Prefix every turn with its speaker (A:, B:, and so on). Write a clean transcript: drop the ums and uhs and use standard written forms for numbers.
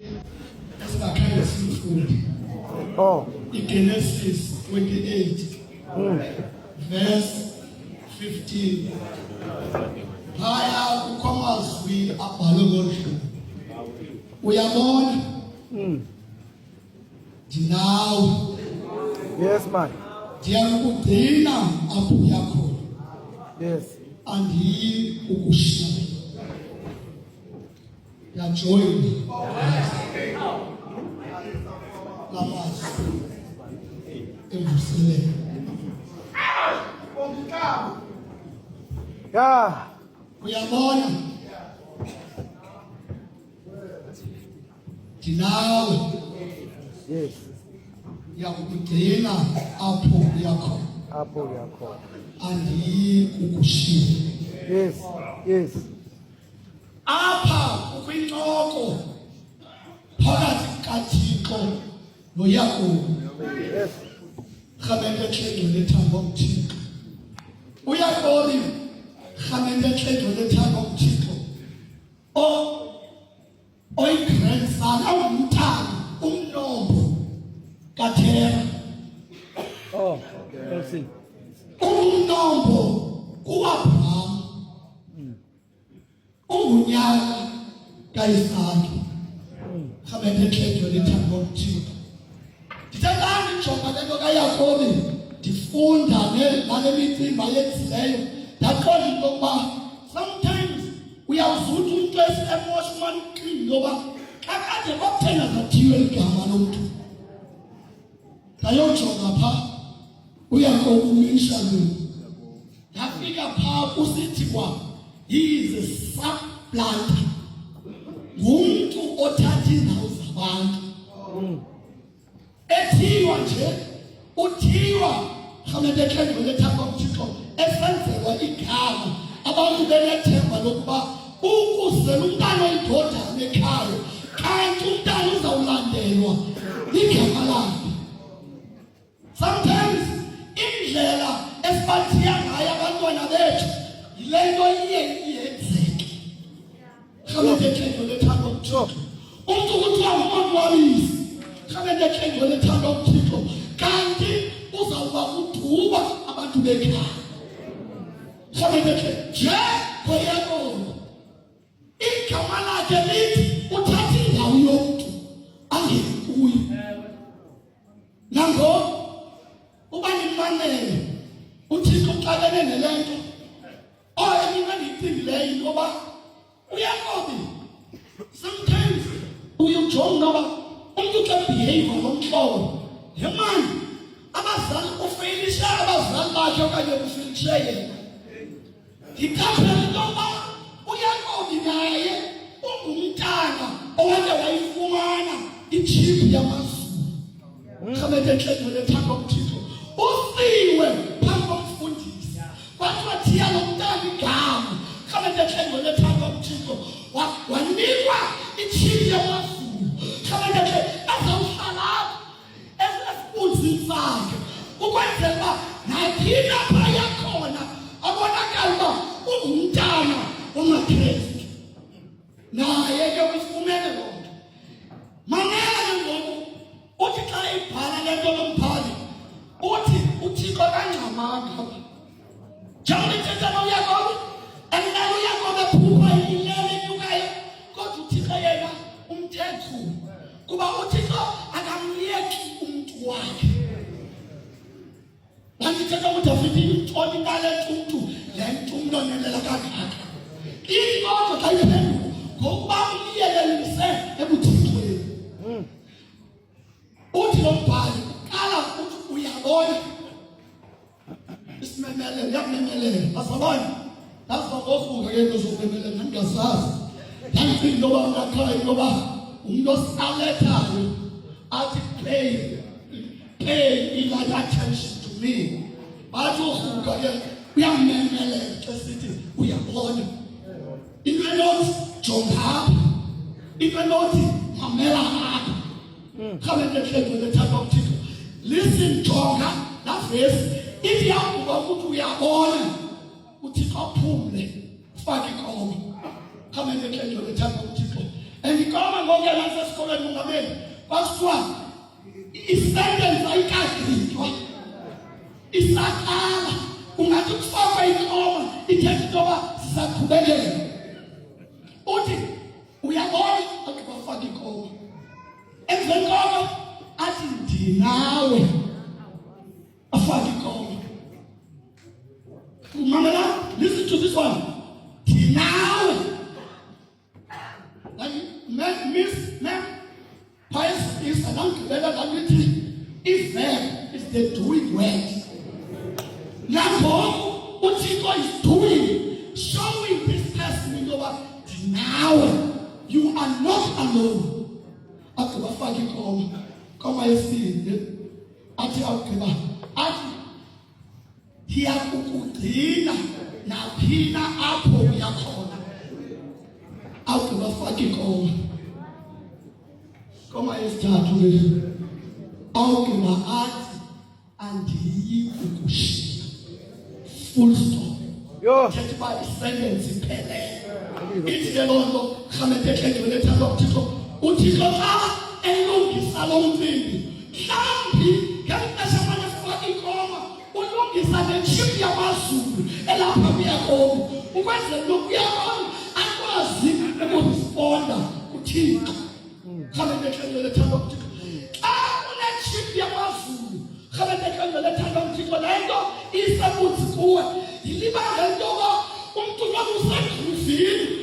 A: esingakhanga sifunde. Genesis 28 verse 15. Phaya kukho amazwi abhalwe ngolu hlobo. Uyabona? Ndinawe.
B: Yes, man.
A: Ndiyakugcina apho uya khona.
B: Yes.
A: Andiyi ukushiya. Yajoyina. Lamazwi evuselelo.
B: Yeah.
A: Uyabona? Ndinawe.
B: Yes.
A: Ndiyakugcina apho uya khona.
B: Apho uya khona.
A: Andiyi ukushiya.
B: Yes. Yes.
A: Apha ukwincoko phakathi kaThixo noYakobo.
B: Yes.
A: Rhamente etlejwe lethando omthixo. uYakobi rhamente etlejwe lethando omthixo. Oyi-grandson, awumntana, umnombo kaThera.
B: Yes.
A: Umnombo kuAbraham. Ungunyana kaYisaki. Rhamente etlejwe lethando omthixo. Ndithanda ndijonga le nto kaYakobi, ndifunda nale micimbi ayenzileyo, ndaqonda into yokuba sometimes uyawuzuthi umntu emosha umane uqini into yoba xa kade kwakuthena zathiywe ligama lomntu. Ndayojonga phaa uYakobi umishalozi. Ndafika phaa kusithi kwa he is a supplanter. Ngumntu othatha iindawo zabantu. Ethiywa nje, uthiywa rhamente etlejwe lethando omthixo, esenzelwa igama. Abantu benethemba lokuba ukuzela umntana oyindodana ekhaya, kanti umntana uzawulandelwa ligama lakhe. Sometimes indlela esibathiya ngayo abantwana bethu yile nto iye iyenzeke. Rhamente etlejwe lethando omthixo. Umntu kuthiwa ngumonwabisi. Rhamente etlejwe lethando omthixo, kanti uzawuba uduba abantu bekhaya. Rhamente nje ngoYakobo, igama lakhe lithi uthatha indawo yomntu angene kuyo. Nangoku uba nimamele uThixo uxakene nele nto mina ndiyicingileyo into yoba uYakobi sometimes uyujonga noba umntu xa behave ngomhlobo, yemani abazali ufilisha abazali bakhe okanye ufilishe yena. Ndikhaphela into yoba uYakobi naye ungumntana owake wayifumana itshiphu yamazulu. Rhamente etlejwe lethando omthixo. Usiwe phambi komfundisi, kwathiwa thiya lo mntana igama. Rhamente etlejwe lethando omthixo, wanikwa itshiphu yamazulu. Rhamente azawuhlala esibunzini sakhe ukwenzela uba naphina phaya khona abonakala uba ungumntana wamaKrestu. Naye ke uyifumene loo nto. Mamela ke ngoku uthi xa ibhala le nto lombhali uthi uThixo kangxamanga apha. Njengoba ithetha noYakobi, andinalo uYakobi ephupha ilele enyukayo, kodwa uThixo yena umthetho. Kuba uThixo akamyeki umntu wakhe. Bandithetha uDavide intoni ngale nto le nto umnonelela kangaka. Ithi kodwa xa iphenduka ngokuba umyelelise ebuthixweni. Uthi lo mbhali qala uthi uyabona isimemelelo, uyakumemelela asabona nasibangorhuka ke nto zokumemelela ndingazazi. Ndandicinga into yoba ungakhaya into yoba umntu osalethayo athi pay like attention to me. Bathi urhuka ke uyamemelela xa sithi uyabona. Into enothi jonga apha, into enothi mamela apha. Rhamente etlejwe lethando omthixo. Listen, jonga laa vesi ithi yakuba ukuthi uyabona uThixo aphumle ufake ikomo. Rhamente etlejwe lethando omthixo. Andikoma ngoke nasesikolweni mongameli kwasithiwa isentence ayikagqithwa isaqala ungathi kufakwa ikoma ithetha intoba sisaqhubekela uthi uyabona akubafaka ikoma emveni koko athi ndinawe afake ikoma. Mamela, listen to this one. Ndinawe Ma'am, pious is an uncle if verb is the doing work. Now, what God is doing, showing this person now you are not alone. Akubafaki koma yesibili athi awugqiba athi ngiyakugcina naphina apho uyakhona. Awugqibafaki koma yesithathu le awugqiba athi andiyi ukushiya. Full stop. Thetha uba isentence iphelele. Ithi ke loo nto rhametehlengcwele ethanda uThixo uThixo xa elungisa lo mcimbi mhlawumbi ngeli xesha manje sifaka ikoma ulungisa netship yamazulu elapha kuyakomi ukwenzela into kuyakona akwazi ukurisponda kuThixo. Rhametehlengcwele ethanda uThixo xa unetship yamazulu rhametehlengcwele ethanda uThixo le nto isebutsi kuwe yilibanga into yoba umntu noba usegruvini